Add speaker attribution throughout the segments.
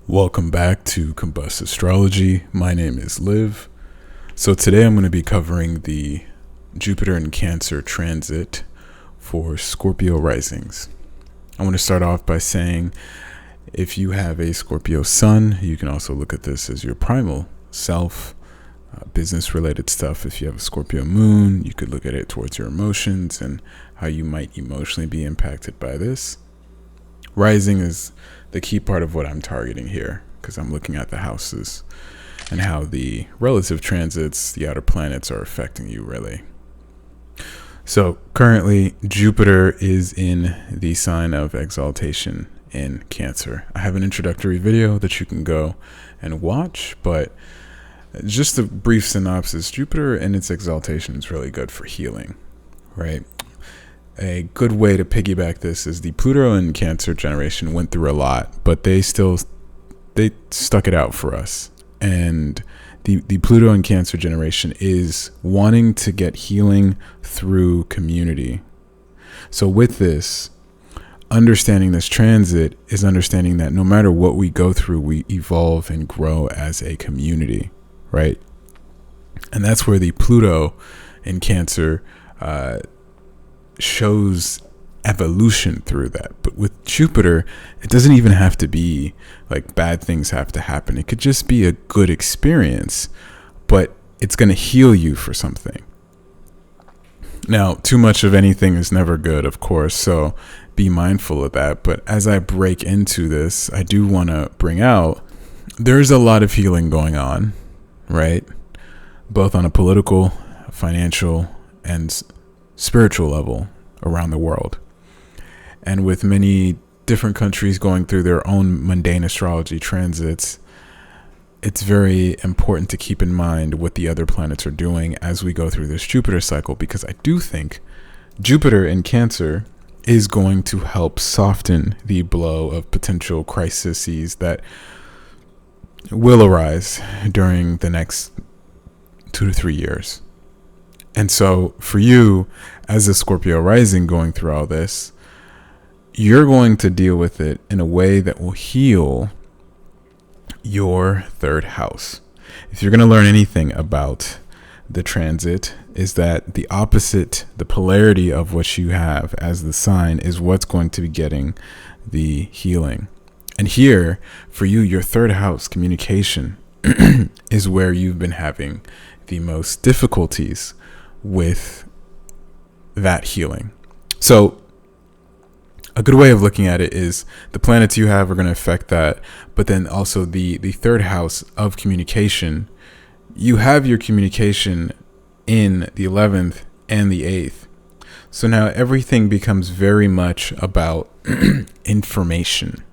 Speaker 1: Welcome back to Combust Astrology. My name is Liv. So today I'm going to be covering the Jupiter in Cancer transit for Scorpio risings. I want to start off by saying if you have a Scorpio sun, you can also look at this as your primal self, business related stuff. If you have a Scorpio moon, you could look at it towards your emotions and how you might emotionally be impacted by this. Rising is the key part of what I'm targeting here because I'm looking at the houses and how the relative transits, the outer planets, are affecting you really. So currently Jupiter is in the sign of exaltation in Cancer. I have an introductory video that you can go and watch, but just a brief synopsis. Jupiter in its exaltation is really good for healing, right? A good way to piggyback this is the Pluto and Cancer generation went through a lot, but they stuck it out for us. And the Pluto and Cancer generation is wanting to get healing through community. So with this, understanding this transit is understanding that no matter what we go through, we evolve and grow as a community, right? And that's where the Pluto in Cancer shows evolution through that. But with Jupiter, it doesn't even have to be like bad things have to happen. It could just be a good experience, but it's going to heal you for something. Now, too much of anything is never good, of course, so be mindful of that. But as I break into this, I do want to bring out there's a lot of healing going on, right? Both on a political, financial, and spiritual level around the world. And with many different countries going through their own mundane astrology transits, it's very important to keep in mind what the other planets are doing as we go through this Jupiter cycle, because I do think Jupiter in Cancer is going to help soften the blow of potential crises that will arise during the next 2 to 3 years. And so for you, as a Scorpio rising going through all this, you're going to deal with it in a way that will heal your third house. If you're going to learn anything about the transit, is that the opposite, the polarity of what you have as the sign is what's going to be getting the healing. And here, for you, your third house, communication, is where you've been having the most difficulties with that healing. So a good way of looking at it is the planets you have are going to affect that, but then also the third house of communication, you have your communication in the 11th and the 8th. So now everything becomes very much about information.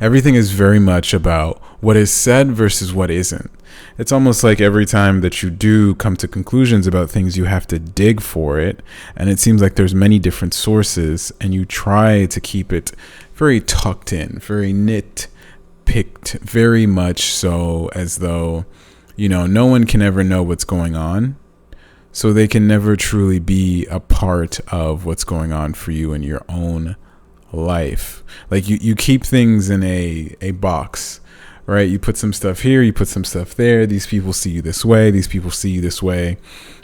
Speaker 1: Everything is very much about what is said versus what isn't. It's almost like every time that you do come to conclusions about things, you have to dig for it. And it seems like there's many different sources, and you try to keep it very tucked in, very nit-picked, very much so as though, no one can ever know what's going on. So they can never truly be a part of what's going on for you in your own life. Like you keep things in a box, right? You put some stuff here, you put some stuff there. These people see you this way, these people see you this way,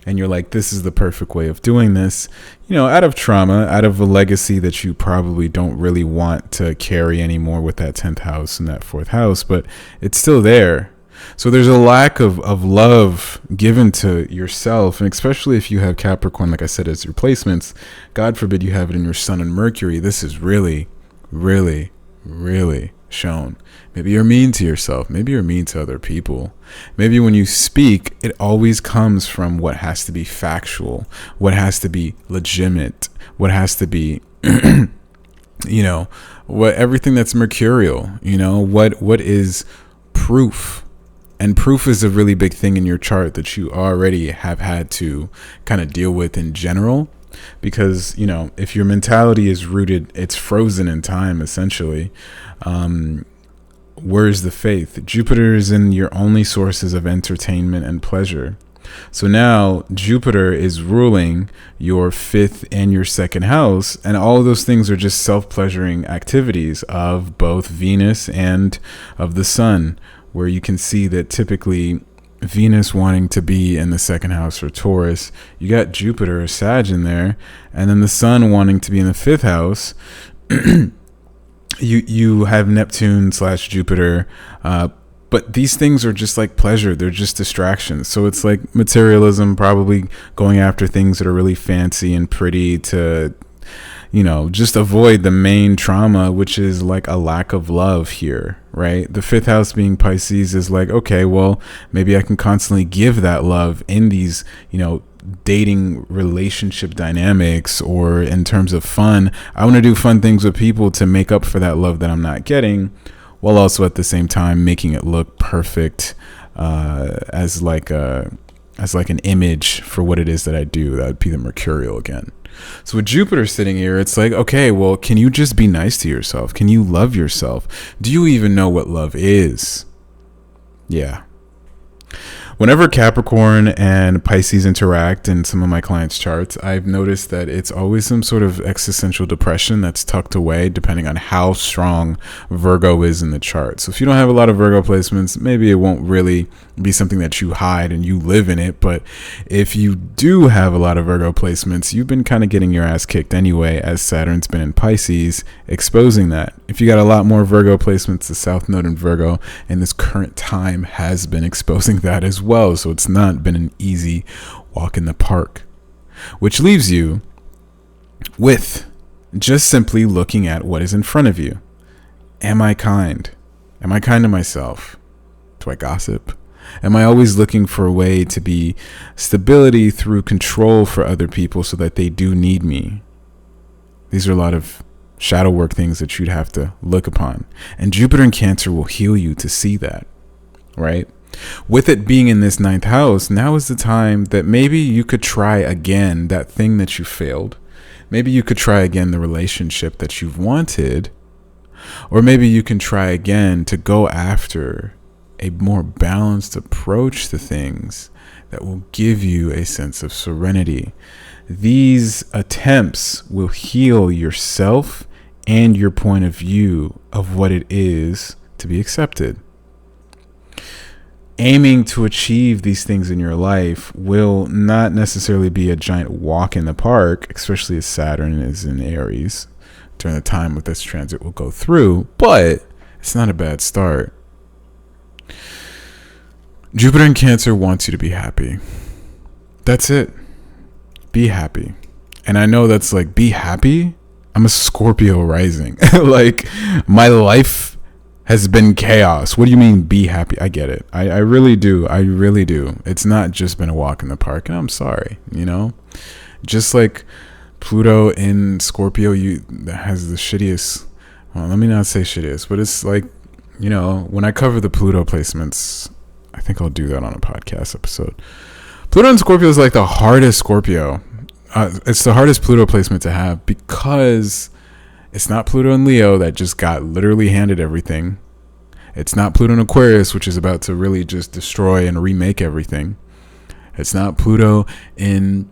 Speaker 1: and you're like, this is the perfect way of doing this, out of trauma, out of a legacy that you probably don't really want to carry anymore with that 10th house and that 4th house, but it's still there. So there's a lack of love given to yourself, and especially if you have Capricorn, like I said, as replacements. God forbid you have it in your Sun and Mercury. This is really, really, really shown. Maybe you're mean to yourself. Maybe you're mean to other people. Maybe when you speak, it always comes from what has to be factual, what has to be legitimate, what has to be, what everything that's mercurial, what is proof. And proof is a really big thing in your chart that you already have had to kind of deal with in general. Because, if your mentality is rooted, it's frozen in time, essentially. Where's the faith? Jupiter is in your only sources of entertainment and pleasure. So now Jupiter is ruling your fifth and your second house, and all of those things are just self-pleasuring activities of both Venus and of the Sun, where you can see that typically Venus wanting to be in the second house for Taurus, you got Jupiter or Sag in there, and then the Sun wanting to be in the fifth house. you have Neptune / Jupiter, but these things are just like pleasure. They're just distractions. So it's like materialism, probably going after things that are really fancy and pretty to, just avoid the main trauma, which is like a lack of love here, right? The fifth house being Pisces is like, okay, well, maybe I can constantly give that love in these, dating relationship dynamics, or in terms of fun. I want to do fun things with people to make up for that love that I'm not getting, while also at the same time making it look perfect as like an image for what it is that I do. That would be the Mercurial again. So with Jupiter sitting here, it's like, okay, well, can you just be nice to yourself? Can you love yourself? Do you even know what love is? Yeah. Whenever Capricorn and Pisces interact in some of my clients' charts, I've noticed that it's always some sort of existential depression that's tucked away, depending on how strong Virgo is in the chart. So if you don't have a lot of Virgo placements, maybe it won't really be something that you hide and you live in it. But if you do have a lot of Virgo placements, you've been kind of getting your ass kicked anyway, as Saturn's been in Pisces, exposing that. If you got a lot more Virgo placements, the South Node in Virgo in this current time has been exposing that as well. So it's not been an easy walk in the park, which leaves you with just simply looking at what is in front of you. Am I kind? Am I kind to myself? Do I gossip? Am I always looking for a way to be stability through control for other people so that they do need me? These are a lot of shadow work things that you'd have to look upon. And Jupiter in Cancer will heal you to see that, right? With it being in this ninth house, now is the time that maybe you could try again that thing that you failed. Maybe you could try again the relationship that you've wanted. Or maybe you can try again to go after a more balanced approach to things that will give you a sense of serenity. These attempts will heal yourself and your point of view of what it is to be accepted. Aiming to achieve these things in your life will not necessarily be a giant walk in the park, especially as Saturn is in Aries during the time with this transit will go through, but it's not a bad start. Jupiter in Cancer wants you to be happy. That's it. Be happy. And I know that's like, be happy? I'm a Scorpio rising. Like, my life has been chaos. What do you mean be happy? I get it. I really do. I really do. It's not just been a walk in the park, and I'm sorry, Just like Pluto in Scorpio has the shittiest, well, let me not say shittiest, but it's like, when I cover the Pluto placements, I think I'll do that on a podcast episode. Pluto in Scorpio is like the hardest Scorpio. It's the hardest Pluto placement to have because it's not Pluto in Leo that just got literally handed everything. It's not Pluto in Aquarius, which is about to really just destroy and remake everything. It's not Pluto in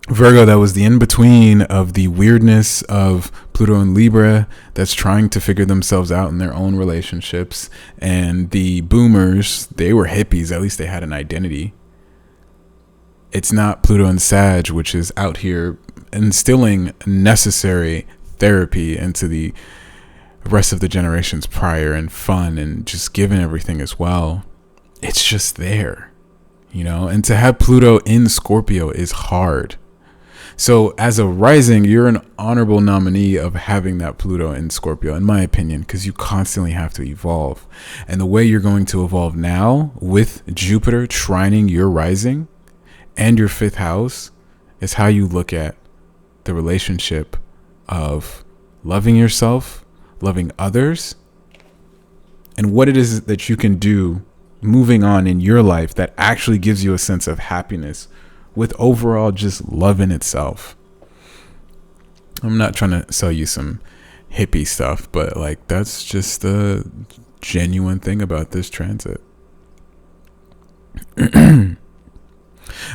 Speaker 1: Virgo that was the in-between of the weirdness of Pluto in Libra that's trying to figure themselves out in their own relationships. And the boomers, they were hippies. At least they had an identity. It's not Pluto in Sag, which is out here instilling necessary therapy into the rest of the generations prior and fun and just giving everything as well. It's just there, and to have Pluto in Scorpio is hard. So as a rising, you're an honorable nominee of having that Pluto in Scorpio, in my opinion, because you constantly have to evolve. And the way you're going to evolve now with Jupiter trining your rising and your fifth house is how you look at the relationship of loving yourself, loving others, and what it is that you can do moving on in your life that actually gives you a sense of happiness with overall just love in itself. I'm not trying to sell you some hippie stuff, but like that's just the genuine thing about this transit.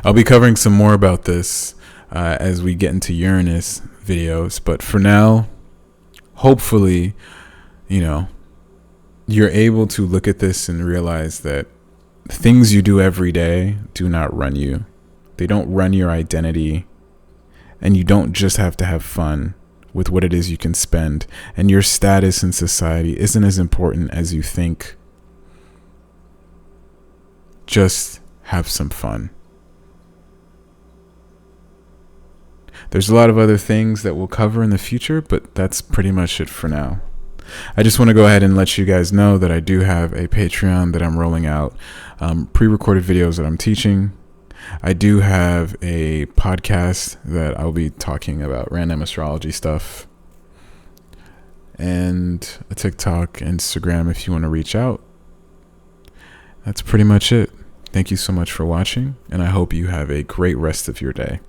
Speaker 1: I'll be covering some more about this as we get into Uranus videos. But for now, hopefully, you're able to look at this and realize that things you do every day do not run you. They don't run your identity. And you don't just have to have fun with what it is you can spend. And your status in society isn't as important as you think. Just have some fun. There's a lot of other things that we'll cover in the future, but that's pretty much it for now. I just want to go ahead and let you guys know that I do have a Patreon that I'm rolling out, pre-recorded videos that I'm teaching. I do have a podcast that I'll be talking about random astrology stuff, and a TikTok, Instagram if you want to reach out. That's pretty much it. Thank you so much for watching, and I hope you have a great rest of your day.